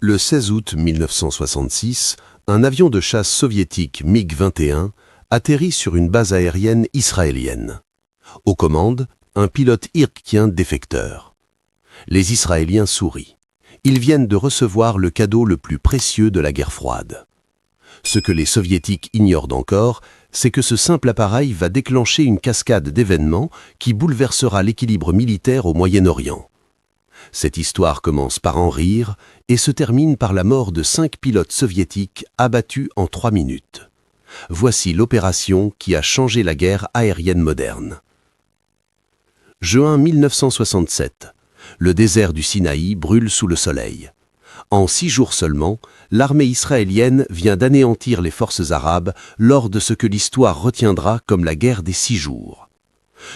Le 16 août 1966, un avion de chasse soviétique MiG-21 atterrit sur une base aérienne israélienne. Aux commandes, un pilote irkien défecteur. Les Israéliens sourient. Ils viennent de recevoir le cadeau le plus précieux de la guerre froide. Ce que les Soviétiques ignorent encore, c'est que ce simple appareil va déclencher une cascade d'événements qui bouleversera l'équilibre militaire au Moyen-Orient. Cette histoire commence par en rire et se termine par la mort de 5 pilotes soviétiques abattus en 3 minutes. Voici l'opération qui a changé la guerre aérienne moderne. Juin 1967. Le désert du Sinaï brûle sous le soleil. En 6 jours seulement, l'armée israélienne vient d'anéantir les forces arabes lors de ce que l'histoire retiendra comme la guerre des 6 jours.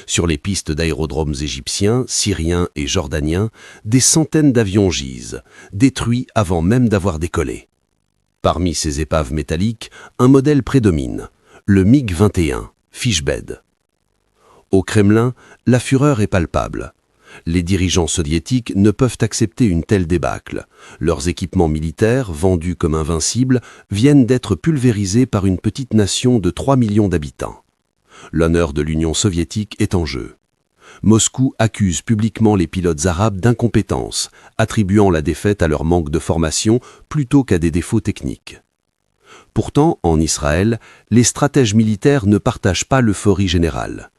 Sur les pistes d'aérodromes égyptiens, syriens et jordaniens, des centaines d'avions gisent, détruits avant même d'avoir décollé. Parmi ces épaves métalliques, un modèle prédomine, le MiG-21, Fishbed. Au Kremlin, la fureur est palpable. Les dirigeants soviétiques ne peuvent accepter une telle débâcle. Leurs équipements militaires, vendus comme invincibles, viennent d'être pulvérisés par une petite nation de 3 millions d'habitants. L'honneur de l'Union soviétique est en jeu. Moscou accuse publiquement les pilotes arabes d'incompétence, attribuant la défaite à leur manque de formation plutôt qu'à des défauts techniques. Pourtant, en Israël, les stratèges militaires ne partagent pas l'euphorie générale.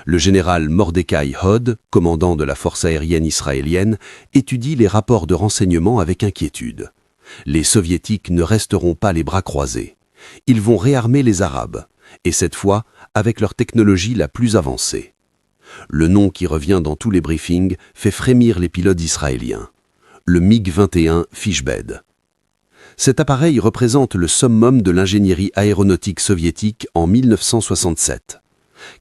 Le général Mordechai Hod, commandant de la force aérienne israélienne, étudie les rapports de renseignement avec inquiétude. Les Soviétiques ne resteront pas les bras croisés. Ils vont réarmer les Arabes, et cette fois avec leur technologie la plus avancée. Le nom qui revient dans tous les briefings fait frémir les pilotes israéliens. Le MiG-21 Fishbed. Cet appareil représente le summum de l'ingénierie aéronautique soviétique en 1967.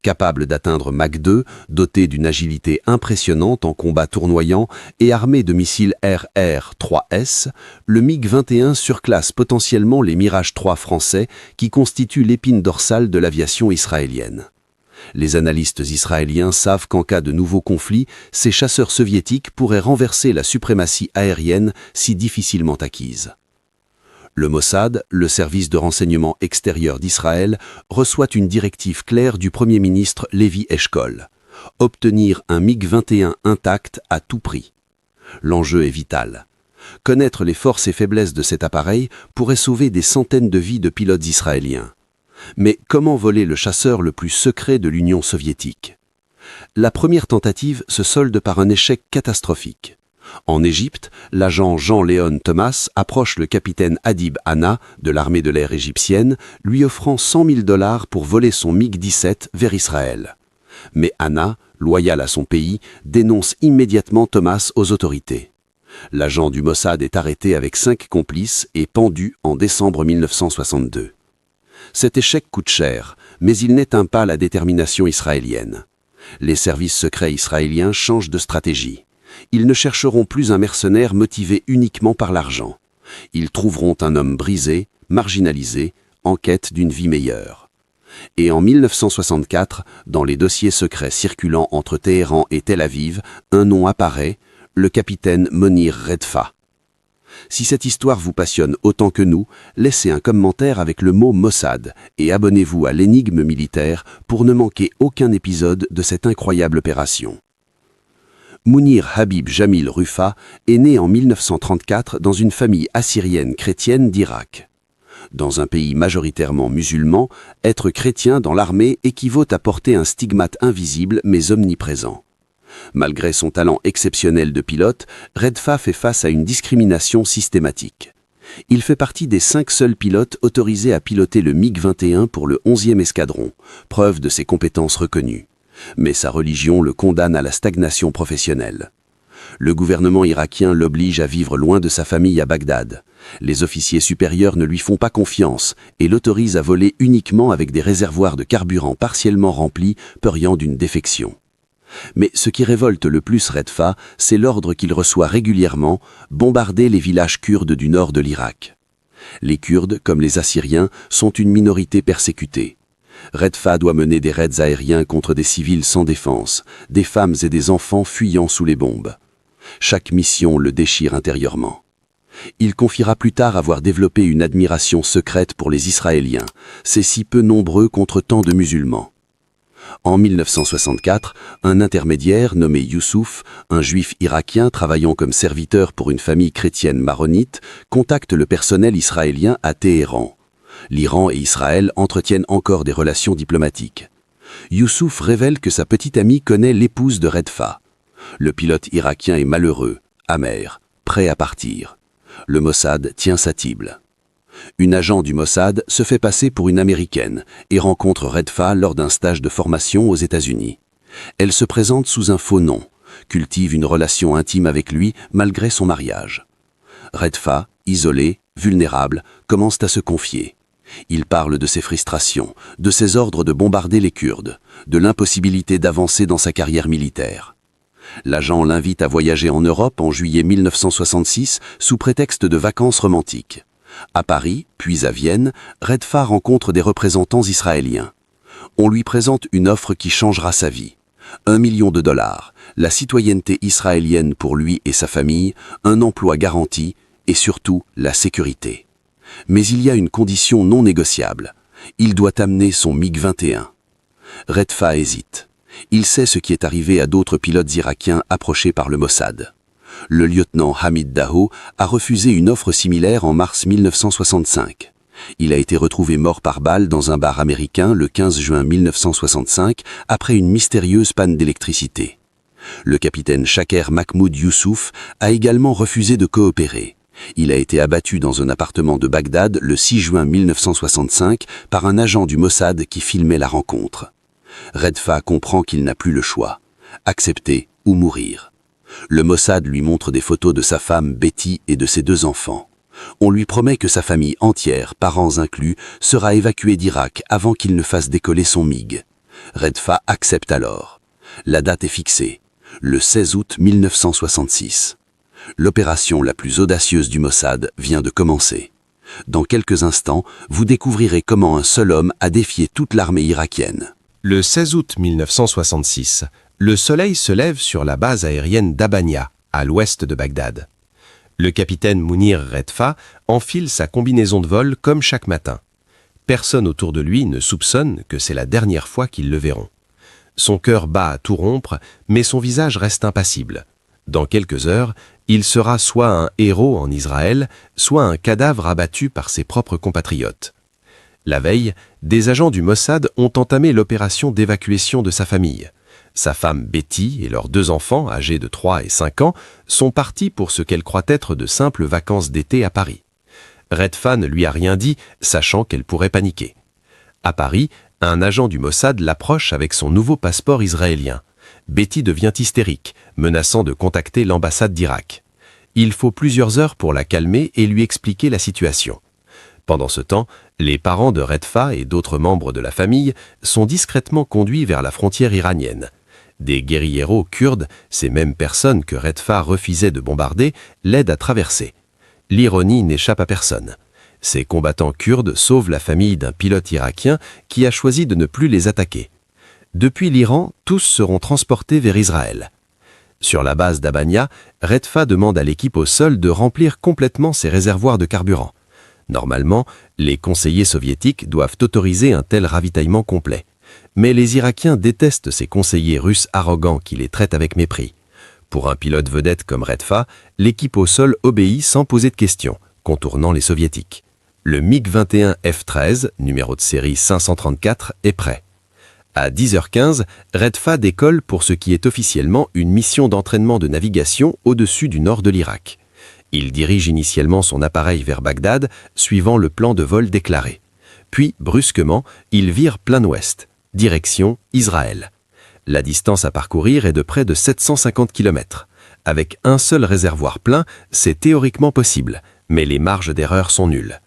Capable d'atteindre Mach 2, doté d'une agilité impressionnante en combat tournoyant et armé de missiles RR-3S, le MiG-21 surclasse potentiellement les Mirage 3 français qui constituent l'épine dorsale de l'aviation israélienne. Les analystes israéliens savent qu'en cas de nouveau conflit, ces chasseurs soviétiques pourraient renverser la suprématie aérienne si difficilement acquise. Le Mossad, le service de renseignement extérieur d'Israël, reçoit une directive claire du Premier ministre Lévi Eshkol. Obtenir un MiG-21 intact à tout prix. L'enjeu est vital. Connaître les forces et faiblesses de cet appareil pourrait sauver des centaines de vies de pilotes israéliens. Mais comment voler le chasseur le plus secret de l'Union soviétique? La première tentative se solde par un échec catastrophique. En Égypte, l'agent Jean-Léon Thomas approche le capitaine Hadib Hanna de l'armée de l'air égyptienne, lui offrant 100 000 $ pour voler son MiG-17 vers Israël. Mais Hanna, loyal à son pays, dénonce immédiatement Thomas aux autorités. L'agent du Mossad est arrêté avec 5 complices et pendu en décembre 1962. Cet échec coûte cher, mais il n'éteint pas la détermination israélienne. Les services secrets israéliens changent de stratégie. Ils ne chercheront plus un mercenaire motivé uniquement par l'argent. Ils trouveront un homme brisé, marginalisé, en quête d'une vie meilleure. Et en 1964, dans les dossiers secrets circulant entre Téhéran et Tel Aviv, un nom apparaît, le capitaine Monir Redfa. Si cette histoire vous passionne autant que nous, laissez un commentaire avec le mot Mossad et abonnez-vous à l'énigme militaire pour ne manquer aucun épisode de cette incroyable opération. Mounir Habib Jamil Rufa est né en 1934 dans une famille assyrienne chrétienne d'Irak. Dans un pays majoritairement musulman, être chrétien dans l'armée équivaut à porter un stigmate invisible mais omniprésent. Malgré son talent exceptionnel de pilote, Redfa fait face à une discrimination systématique. Il fait partie des 5 seuls pilotes autorisés à piloter le MiG-21 pour le 11e escadron, preuve de ses compétences reconnues. Mais sa religion le condamne à la stagnation professionnelle. Le gouvernement irakien l'oblige à vivre loin de sa famille à Bagdad. Les officiers supérieurs ne lui font pas confiance et l'autorisent à voler uniquement avec des réservoirs de carburant partiellement remplis, peuriant d'une défection. Mais ce qui révolte le plus Redfa, c'est l'ordre qu'il reçoit régulièrement, bombarder les villages kurdes du nord de l'Irak. Les Kurdes, comme les Assyriens, sont une minorité persécutée. Redfa doit mener des raids aériens contre des civils sans défense, des femmes et des enfants fuyant sous les bombes. Chaque mission le déchire intérieurement. Il confiera plus tard avoir développé une admiration secrète pour les Israéliens, c'est si peu nombreux contre tant de musulmans. En 1964, un intermédiaire nommé Youssouf, un juif irakien travaillant comme serviteur pour une famille chrétienne maronite, contacte le personnel israélien à Téhéran. L'Iran et Israël entretiennent encore des relations diplomatiques. Youssouf révèle que sa petite amie connaît l'épouse de Redfa. Le pilote irakien est malheureux, amer, prêt à partir. Le Mossad tient sa cible. Une agent du Mossad se fait passer pour une Américaine et rencontre Redfa lors d'un stage de formation aux États-Unis. Elle se présente sous un faux nom, cultive une relation intime avec lui malgré son mariage. Redfa, isolé, vulnérable, commence à se confier. Il parle de ses frustrations, de ses ordres de bombarder les Kurdes, de l'impossibilité d'avancer dans sa carrière militaire. L'agent l'invite à voyager en Europe en juillet 1966 sous prétexte de vacances romantiques. À Paris, puis à Vienne, Redfa rencontre des représentants israéliens. On lui présente une offre qui changera sa vie. 1 million de dollars, la citoyenneté israélienne pour lui et sa famille, un emploi garanti et surtout la sécurité. Mais il y a une condition non négociable. Il doit amener son MiG-21. Redfa hésite. Il sait ce qui est arrivé à d'autres pilotes irakiens approchés par le Mossad. Le lieutenant Hamid Daho a refusé une offre similaire en mars 1965. Il a été retrouvé mort par balle dans un bar américain le 15 juin 1965 après une mystérieuse panne d'électricité. Le capitaine Shaker Mahmoud Youssouf a également refusé de coopérer. Il a été abattu dans un appartement de Bagdad le 6 juin 1965 par un agent du Mossad qui filmait la rencontre. Redfa comprend qu'il n'a plus le choix. Accepter ou mourir. Le Mossad lui montre des photos de sa femme Betty et de ses 2 enfants. On lui promet que sa famille entière, parents inclus, sera évacuée d'Irak avant qu'il ne fasse décoller son MiG. Redfa accepte alors. La date est fixée, le 16 août 1966. L'opération la plus audacieuse du Mossad vient de commencer. Dans quelques instants, vous découvrirez comment un seul homme a défié toute l'armée irakienne. Le 16 août 1966, le soleil se lève sur la base aérienne d'Abania, à l'ouest de Bagdad. Le capitaine Mounir Redfa enfile sa combinaison de vol comme chaque matin. Personne autour de lui ne soupçonne que c'est la dernière fois qu'ils le verront. Son cœur bat à tout rompre, mais son visage reste impassible. Dans quelques heures, il sera soit un héros en Israël, soit un cadavre abattu par ses propres compatriotes. La veille, des agents du Mossad ont entamé l'opération d'évacuation de sa famille. Sa femme Betty et leurs 2 enfants, âgés de 3 et 5 ans, sont partis pour ce qu'elle croit être de simples vacances d'été à Paris. Redfa ne lui a rien dit, sachant qu'elle pourrait paniquer. À Paris, un agent du Mossad l'approche avec son nouveau passeport israélien. Betty devient hystérique, menaçant de contacter l'ambassade d'Irak. Il faut plusieurs heures pour la calmer et lui expliquer la situation. Pendant ce temps, les parents de Redfa et d'autres membres de la famille sont discrètement conduits vers la frontière iranienne. Des guérilleros kurdes, ces mêmes personnes que Redfa refusait de bombarder, l'aident à traverser. L'ironie n'échappe à personne. Ces combattants kurdes sauvent la famille d'un pilote irakien qui a choisi de ne plus les attaquer. Depuis l'Iran, tous seront transportés vers Israël. Sur la base d'Abania, Redfa demande à l'équipe au sol de remplir complètement ses réservoirs de carburant. Normalement, les conseillers soviétiques doivent autoriser un tel ravitaillement complet. Mais les Irakiens détestent ces conseillers russes arrogants qui les traitent avec mépris. Pour un pilote vedette comme Redfa, l'équipe au sol obéit sans poser de questions, contournant les soviétiques. Le MiG-21 F-13, numéro de série 534, est prêt. À 10h15, Redfa décolle pour ce qui est officiellement une mission d'entraînement de navigation au-dessus du nord de l'Irak. Il dirige initialement son appareil vers Bagdad, suivant le plan de vol déclaré. Puis, brusquement, il vire plein ouest, direction Israël. La distance à parcourir est de près de 750 km. Avec un seul réservoir plein, c'est théoriquement possible, mais les marges d'erreur sont nulles.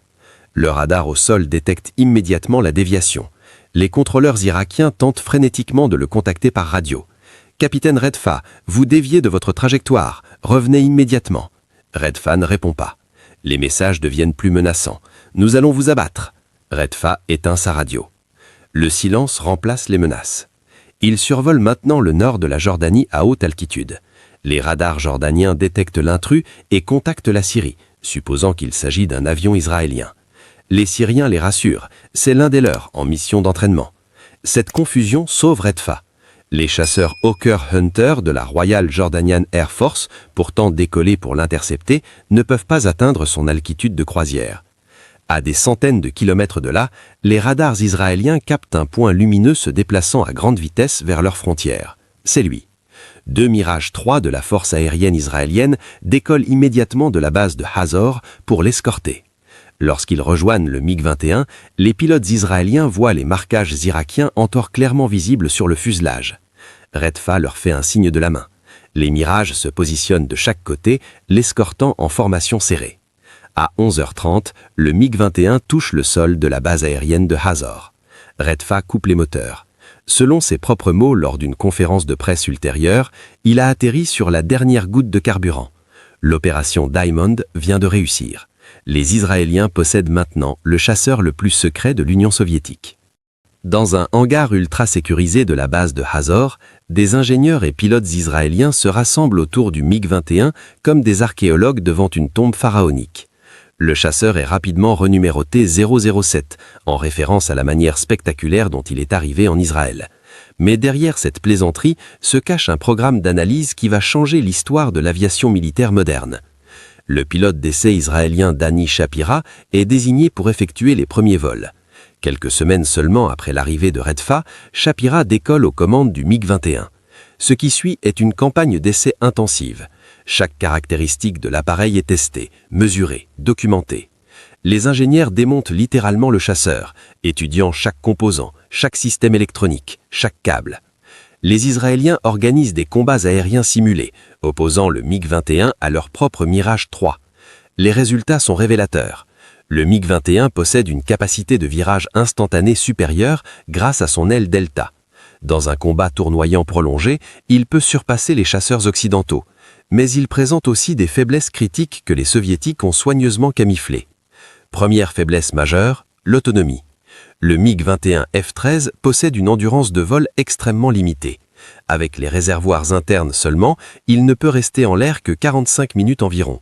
Le radar au sol détecte immédiatement la déviation. Les contrôleurs irakiens tentent frénétiquement de le contacter par radio. « Capitaine Redfa, vous déviez de votre trajectoire, revenez immédiatement. » Redfa ne répond pas. Les messages deviennent plus menaçants. « Nous allons vous abattre. » Redfa éteint sa radio. Le silence remplace les menaces. Il survole maintenant le nord de la Jordanie à haute altitude. Les radars jordaniens détectent l'intrus et contactent la Syrie, supposant qu'il s'agit d'un avion israélien. Les Syriens les rassurent, c'est l'un des leurs en mission d'entraînement. Cette confusion sauve Redfa. Les chasseurs Hawker Hunter de la Royal Jordanian Air Force, pourtant décollés pour l'intercepter, ne peuvent pas atteindre son altitude de croisière. À des centaines de kilomètres de là, les radars israéliens captent un point lumineux se déplaçant à grande vitesse vers leurs frontières. C'est lui. 2 Mirage 3 de la force aérienne israélienne décollent immédiatement de la base de Hazor pour l'escorter. Lorsqu'ils rejoignent le MiG-21, les pilotes israéliens voient les marquages irakiens encore clairement visibles sur le fuselage. Redfa leur fait un signe de la main. Les Mirages se positionnent de chaque côté, l'escortant en formation serrée. À 11h30, le MiG-21 touche le sol de la base aérienne de Hazor. Redfa coupe les moteurs. Selon ses propres mots lors d'une conférence de presse ultérieure, il a atterri sur la dernière goutte de carburant. L'opération Diamond vient de réussir. Les Israéliens possèdent maintenant le chasseur le plus secret de l'Union soviétique. Dans un hangar ultra sécurisé de la base de Hazor, des ingénieurs et pilotes israéliens se rassemblent autour du MiG-21 comme des archéologues devant une tombe pharaonique. Le chasseur est rapidement renuméroté 007, en référence à la manière spectaculaire dont il est arrivé en Israël. Mais derrière cette plaisanterie se cache un programme d'analyse qui va changer l'histoire de l'aviation militaire moderne. Le pilote d'essai israélien Dani Shapira est désigné pour effectuer les premiers vols. Quelques semaines seulement après l'arrivée de Redfa, Shapira décolle aux commandes du MiG-21. Ce qui suit est une campagne d'essai intensive. Chaque caractéristique de l'appareil est testée, mesurée, documentée. Les ingénieurs démontent littéralement le chasseur, étudiant chaque composant, chaque système électronique, chaque câble. Les Israéliens organisent des combats aériens simulés, opposant le MiG-21 à leur propre Mirage 3. Les résultats sont révélateurs. Le MiG-21 possède une capacité de virage instantanée supérieure grâce à son aile delta. Dans un combat tournoyant prolongé, il peut surpasser les chasseurs occidentaux. Mais il présente aussi des faiblesses critiques que les soviétiques ont soigneusement camouflées. Première faiblesse majeure, l'autonomie. Le MiG-21 F-13 possède une endurance de vol extrêmement limitée. Avec les réservoirs internes seulement, il ne peut rester en l'air que 45 minutes environ.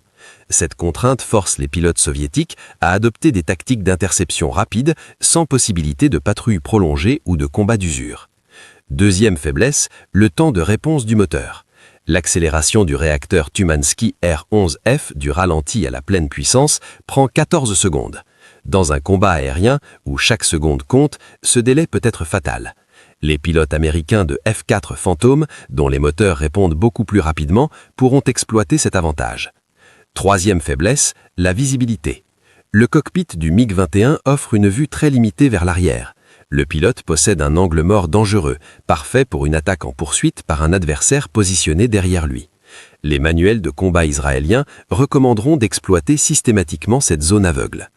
Cette contrainte force les pilotes soviétiques à adopter des tactiques d'interception rapide, sans possibilité de patrouille prolongée ou de combat d'usure. Deuxième faiblesse, le temps de réponse du moteur. L'accélération du réacteur Tumansky R-11F du ralenti à la pleine puissance prend 14 secondes. Dans un combat aérien, où chaque seconde compte, ce délai peut être fatal. Les pilotes américains de F-4 Phantom, dont les moteurs répondent beaucoup plus rapidement, pourront exploiter cet avantage. Troisième faiblesse, la visibilité. Le cockpit du MiG-21 offre une vue très limitée vers l'arrière. Le pilote possède un angle mort dangereux, parfait pour une attaque en poursuite par un adversaire positionné derrière lui. Les manuels de combat israéliens recommanderont d'exploiter systématiquement cette zone aveugle.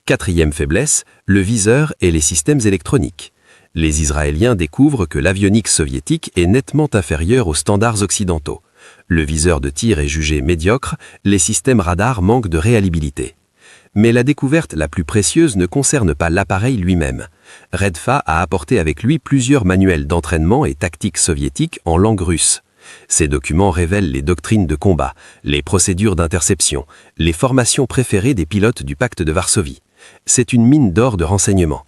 Quatrième faiblesse, le viseur et les systèmes électroniques. Les Israéliens découvrent que l'avionique soviétique est nettement inférieure aux standards occidentaux. Le viseur de tir est jugé médiocre, les systèmes radars manquent de réalibilité. Mais la découverte la plus précieuse ne concerne pas l'appareil lui-même. Redfa a apporté avec lui plusieurs manuels d'entraînement et tactiques soviétiques en langue russe. Ces documents révèlent les doctrines de combat, les procédures d'interception, les formations préférées des pilotes du pacte de Varsovie. C'est une mine d'or de renseignements.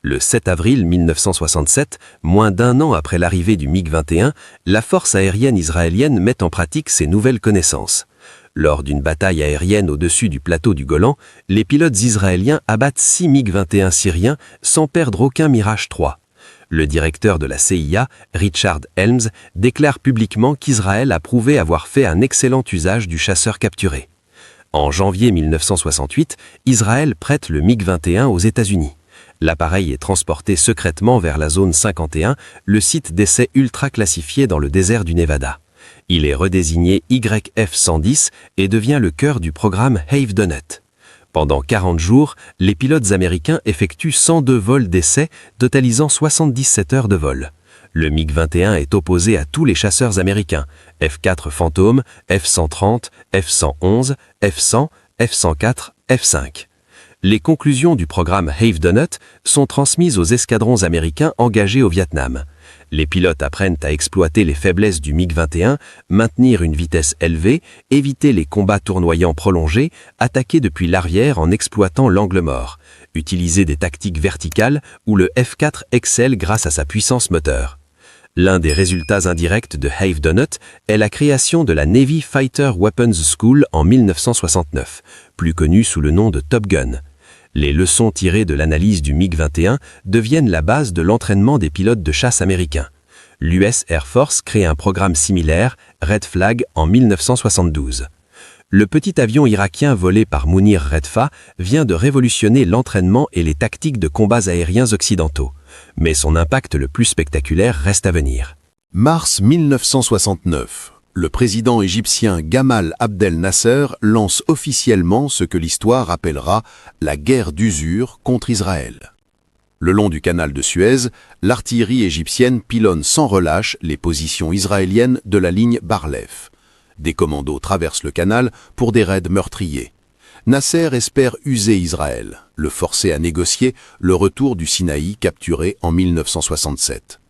Le 7 avril 1967, moins d'un an après l'arrivée du MiG-21, la force aérienne israélienne met en pratique ces nouvelles connaissances. Lors d'une bataille aérienne au-dessus du plateau du Golan, les pilotes israéliens abattent 6 MiG-21 syriens sans perdre aucun Mirage 3. Le directeur de la CIA, Richard Helms, déclare publiquement qu'Israël a prouvé avoir fait un excellent usage du chasseur capturé. En janvier 1968, Israël prête le MiG-21 aux États-Unis. L'appareil est transporté secrètement vers la zone 51, le site d'essai ultra classifié dans le désert du Nevada. Il est redésigné YF-110 et devient le cœur du programme Have Done It. Pendant 40 jours, les pilotes américains effectuent 102 vols d'essai, totalisant 77 heures de vol. Le MiG-21 est opposé à tous les chasseurs américains, F-4 Phantom, F-130, F-111, F-100, F-104, F-5. Les conclusions du programme Have Done It sont transmises aux escadrons américains engagés au Vietnam. Les pilotes apprennent à exploiter les faiblesses du MiG-21, maintenir une vitesse élevée, éviter les combats tournoyants prolongés, attaquer depuis l'arrière en exploitant l'angle mort, utiliser des tactiques verticales où le F-4 excelle grâce à sa puissance moteur. L'un des résultats indirects de Have Done It est la création de la Navy Fighter Weapons School en 1969, plus connue sous le nom de Top Gun. Les leçons tirées de l'analyse du MiG-21 deviennent la base de l'entraînement des pilotes de chasse américains. L'US Air Force crée un programme similaire, Red Flag, en 1972. Le petit avion irakien volé par Mounir Redfa vient de révolutionner l'entraînement et les tactiques de combats aériens occidentaux. Mais son impact le plus spectaculaire reste à venir. Mars 1969. Le président égyptien Gamal Abdel Nasser lance officiellement ce que l'histoire appellera la guerre d'usure contre Israël. Le long du canal de Suez, l'artillerie égyptienne pilonne sans relâche les positions israéliennes de la ligne Bar-Lev. Des commandos traversent le canal pour des raids meurtriers. Nasser espère user Israël, le forcer à négocier le retour du Sinaï capturé en 1967.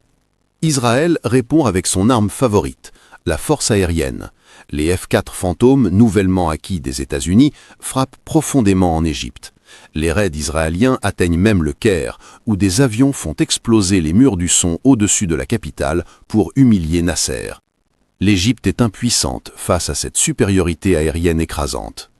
Israël répond avec son arme favorite, la force aérienne. Les F-4 Fantômes, nouvellement acquis des États-Unis, frappent profondément en Égypte. Les raids israéliens atteignent même le Caire, où des avions font exploser les murs du son au-dessus de la capitale pour humilier Nasser. L'Égypte est impuissante face à cette supériorité aérienne écrasante.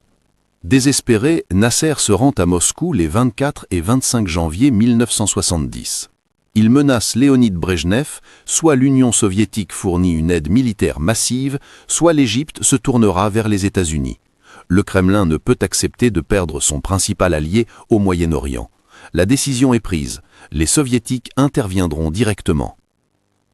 Désespéré, Nasser se rend à Moscou les 24 et 25 janvier 1970. Il menace Léonid Brejnev, soit l'Union soviétique fournit une aide militaire massive, soit l'Égypte se tournera vers les États-Unis. Le Kremlin ne peut accepter de perdre son principal allié au Moyen-Orient. La décision est prise. Les Soviétiques interviendront directement.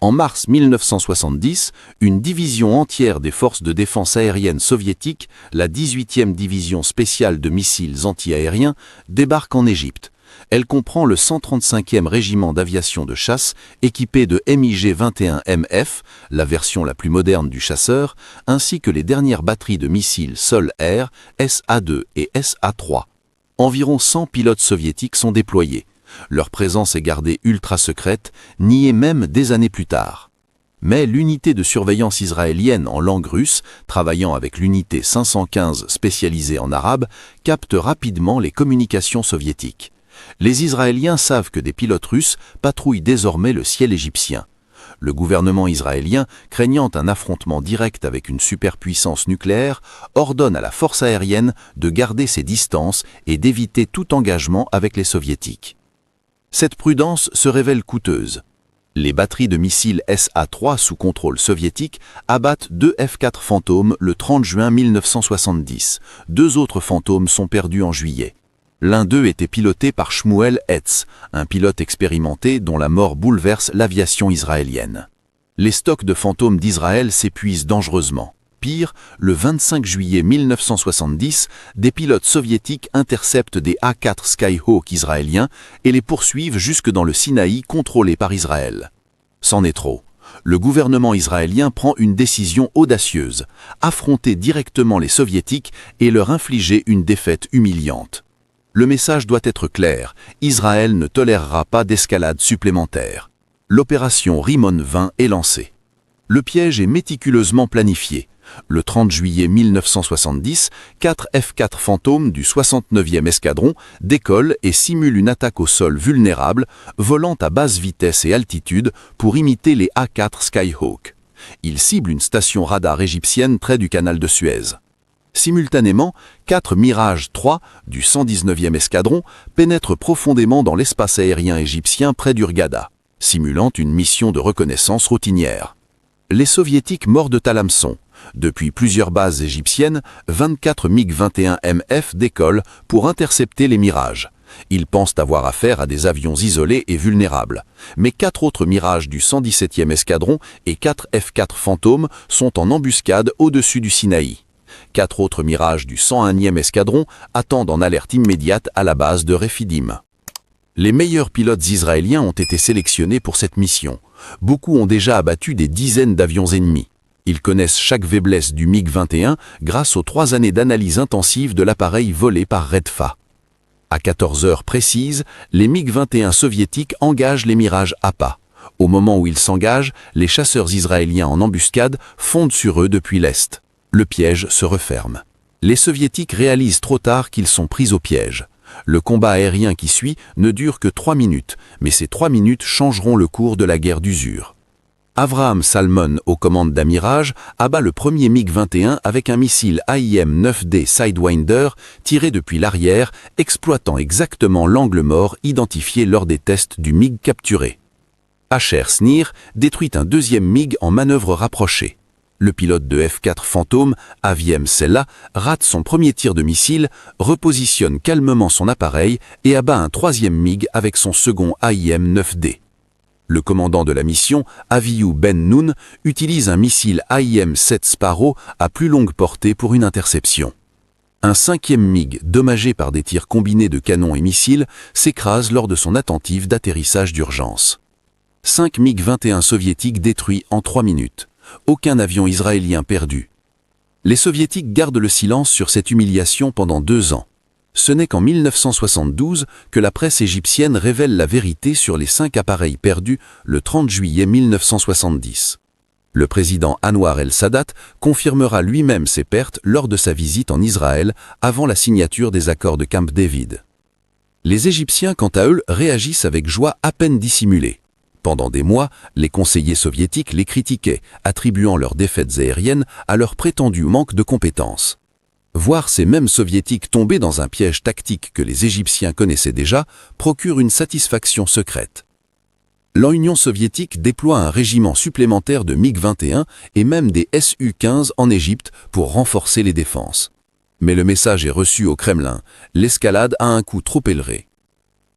En mars 1970, une division entière des forces de défense aérienne soviétiques, la 18e division spéciale de missiles anti-aériens, débarque en Égypte. Elle comprend le 135e régiment d'aviation de chasse équipé de MiG-21MF, la version la plus moderne du chasseur, ainsi que les dernières batteries de missiles sol-air SA-2 et SA-3. Environ 100 pilotes soviétiques sont déployés. Leur présence est gardée ultra secrète, niée même des années plus tard. Mais l'unité de surveillance israélienne en langue russe, travaillant avec l'unité 515 spécialisée en arabe, capte rapidement les communications soviétiques. Les Israéliens savent que des pilotes russes patrouillent désormais le ciel égyptien. Le gouvernement israélien, craignant un affrontement direct avec une superpuissance nucléaire, ordonne à la force aérienne de garder ses distances et d'éviter tout engagement avec les soviétiques. Cette prudence se révèle coûteuse. Les batteries de missiles SA-3 sous contrôle soviétique abattent 2 F-4 Fantômes le 30 juin 1970. 2 autres Fantômes sont perdus en juillet. L'un d'eux était piloté par Shmuel Etz, un pilote expérimenté dont la mort bouleverse l'aviation israélienne. Les stocks de Fantômes d'Israël s'épuisent dangereusement. Pire, le 25 juillet 1970, des pilotes soviétiques interceptent des A-4 Skyhawk israéliens et les poursuivent jusque dans le Sinaï contrôlé par Israël. C'en est trop. Le gouvernement israélien prend une décision audacieuse, affronter directement les soviétiques et leur infliger une défaite humiliante. Le message doit être clair, Israël ne tolérera pas d'escalade supplémentaire. L'opération Rimon 20 est lancée. Le piège est méticuleusement planifié. Le 30 juillet 1970, 4 F-4 Fantômes du 69e escadron décollent et simulent une attaque au sol vulnérable, volant à basse vitesse et altitude pour imiter les A-4 Skyhawk. Ils ciblent une station radar égyptienne près du canal de Suez. Simultanément, 4 Mirage 3 du 119e escadron pénètrent profondément dans l'espace aérien égyptien près d'Hurghada, simulant une mission de reconnaissance routinière. Les soviétiques mordent à l'hameçon. Depuis plusieurs bases égyptiennes, 24 MiG-21MF décollent pour intercepter les Mirages. Ils pensent avoir affaire à des avions isolés et vulnérables. Mais 4 autres Mirages du 117e escadron et 4 F-4 Fantômes sont en embuscade au-dessus du Sinaï. 4 autres Mirages du 101e escadron attendent en alerte immédiate à la base de Rephidim. Les meilleurs pilotes israéliens ont été sélectionnés pour cette mission. Beaucoup ont déjà abattu des dizaines d'avions ennemis. Ils connaissent chaque faiblesse du MiG-21 grâce aux 3 années d'analyse intensive de l'appareil volé par Redfa. À 14 heures précises, les MiG-21 soviétiques engagent les Mirages APA. Au moment où ils s'engagent, les chasseurs israéliens en embuscade fondent sur eux depuis l'est. Le piège se referme. Les soviétiques réalisent trop tard qu'ils sont pris au piège. Le combat aérien qui suit ne dure que 3 minutes, mais ces 3 minutes changeront le cours de la guerre d'usure. Avraham Salmon, aux commandes d'Amirage, abat le premier MiG-21 avec un missile AIM-9D Sidewinder tiré depuis l'arrière, exploitant exactement l'angle mort identifié lors des tests du MiG capturé. HR Snir détruit un deuxième MiG en manœuvre rapprochée. Le pilote de F-4 Fantôme, Aviem Sella, rate son premier tir de missile, repositionne calmement son appareil et abat un troisième MiG avec son second AIM-9D. Le commandant de la mission, Avihu Ben Noun, utilise un missile AIM-7 Sparrow à plus longue portée pour une interception. Un cinquième MiG, dommagé par des tirs combinés de canons et missiles, s'écrase lors de son attentive d'atterrissage d'urgence. 5 MiG-21 soviétiques détruits en 3 minutes. Aucun avion israélien perdu. Les soviétiques gardent le silence sur cette humiliation pendant 2 ans. Ce n'est qu'en 1972 que la presse égyptienne révèle la vérité sur les 5 appareils perdus le 30 juillet 1970. Le président Anwar el-Sadat confirmera lui-même ses pertes lors de sa visite en Israël avant la signature des accords de Camp David. Les Égyptiens, quant à eux, réagissent avec joie à peine dissimulée. Pendant des mois, les conseillers soviétiques les critiquaient, attribuant leurs défaites aériennes à leur prétendu manque de compétences. Voir ces mêmes soviétiques tomber dans un piège tactique que les Égyptiens connaissaient déjà procure une satisfaction secrète. L'Union soviétique déploie un régiment supplémentaire de MiG-21 et même des Su-15 en Égypte pour renforcer les défenses. Mais le message est reçu au Kremlin, l'escalade a un coût trop élevé.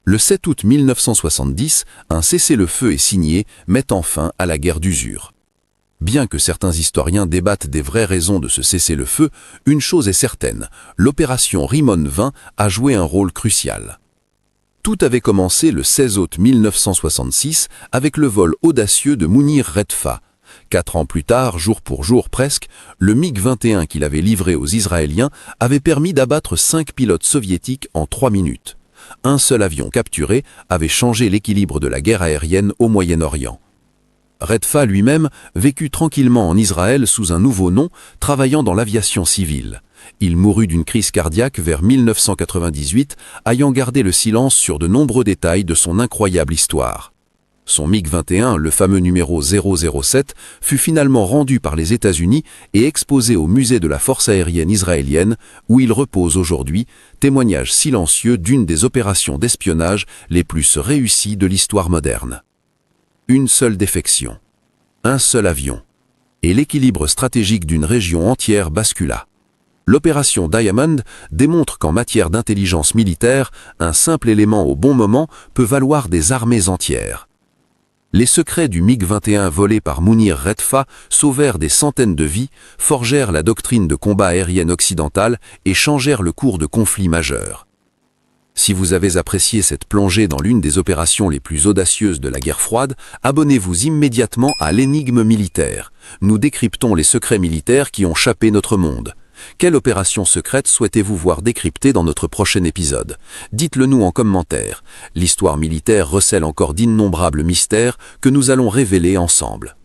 Le 7 août 1970, un cessez-le-feu est signé, mettant fin à la guerre d'usure. Bien que certains historiens débattent des vraies raisons de ce cessez-le-feu, une chose est certaine, l'opération Rimon 20 a joué un rôle crucial. Tout avait commencé le 16 août 1966 avec le vol audacieux de Mounir Redfa. 4 ans plus tard, jour pour jour presque, le MiG-21 qu'il avait livré aux Israéliens avait permis d'abattre 5 pilotes soviétiques en 3 minutes. Un seul avion capturé avait changé l'équilibre de la guerre aérienne au Moyen-Orient. Redfa lui-même vécut tranquillement en Israël sous un nouveau nom, travaillant dans l'aviation civile. Il mourut d'une crise cardiaque vers 1998, ayant gardé le silence sur de nombreux détails de son incroyable histoire. Son MiG-21, le fameux numéro 007, fut finalement rendu par les États-Unis et exposé au musée de la force aérienne israélienne, où il repose aujourd'hui, témoignage silencieux d'une des opérations d'espionnage les plus réussies de l'histoire moderne. Une seule défection, un seul avion, et l'équilibre stratégique d'une région entière bascula. L'opération Diamond démontre qu'en matière d'intelligence militaire, un simple élément au bon moment peut valoir des armées entières. Les secrets du MiG-21 volé par Mounir Redfa sauvèrent des centaines de vies, forgèrent la doctrine de combat aérienne occidentale et changèrent le cours de conflits majeurs. Si vous avez apprécié cette plongée dans l'une des opérations les plus audacieuses de la guerre froide, abonnez-vous immédiatement à l'Énigme militaire. Nous décryptons les secrets militaires qui ont chapé notre monde. Quelle opération secrète souhaitez-vous voir décryptée dans notre prochain épisode? Dites-le nous en commentaire. L'histoire militaire recèle encore d'innombrables mystères que nous allons révéler ensemble.